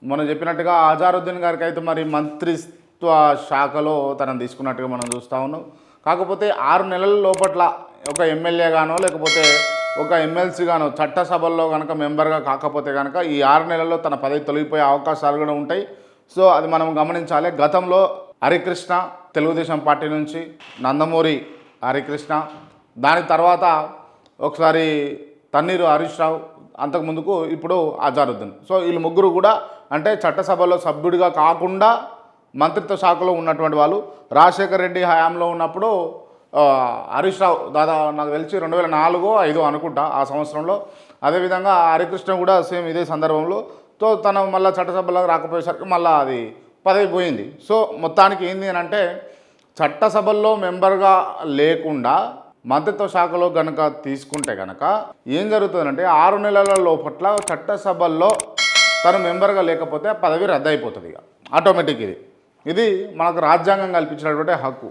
మనం చెప్పినట్టుగా అజారుద్దీన్ గారికి అయితే మరి మంత్రిత్వ శాఖలో తనను తీసుకున్నట్టుగా మనం చూస్తూ ఉన్నాం. కాకపోతే 6 నెలల లోపట్ల ఒక ఎమ్మెల్యేగానో లేకపోతే ఒక ఎమ్మెల్సీగానో చట్టసభల్లో కనుక మెంబర్గా కాకపోతే కనుక ఈ 6 నెలల్లో తన పదవి తొలగిపోయే అవకాశాలు కూడా ఉంటాయి. సో అది మనం గమనించాలి. గతంలో హరికృష్ణ తెలుగుదేశం పార్టీ నుంచి, నందమూరి హరికృష్ణ, దాని తర్వాత ఒకసారి తన్నీరు హరీష్ రావు, అంతకుముందుకు ఇప్పుడు అజారుద్దీన్. సో వీళ్ళు ముగ్గురు కూడా అంటే చట్టసభలో సభ్యుడిగా కాకుండా మంత్రిత్వ శాఖలో ఉన్నటువంటి వాళ్ళు. రాజశేఖర రెడ్డి హయాంలో ఉన్నప్పుడు హరీష్ రావు నాకు తెలిసి 2004-05 అనుకుంటా ఆ సంవత్సరంలో. అదేవిధంగా హరికృష్ణ కూడా సేమ్ ఇదే సందర్భంలో. సో తను మళ్ళీ చట్టసభలో రాకపోయేసరికి మళ్ళీ అది పదవి పోయింది. సో మొత్తానికి ఏంది అని అంటే చట్టసభల్లో మెంబర్గా లేకుండా మంత్రిత్వ శాఖలో కనుక తీసుకుంటే కనుక ఏం జరుగుతుందంటే 6 నెలల లోపట్ల చట్టసభల్లో తను మెంబర్గా లేకపోతే పదవి రద్దు అయిపోతుంది ఇక ఆటోమేటిక్. ఇది మనకు రాజ్యాంగం కల్పించినటువంటి హక్కు.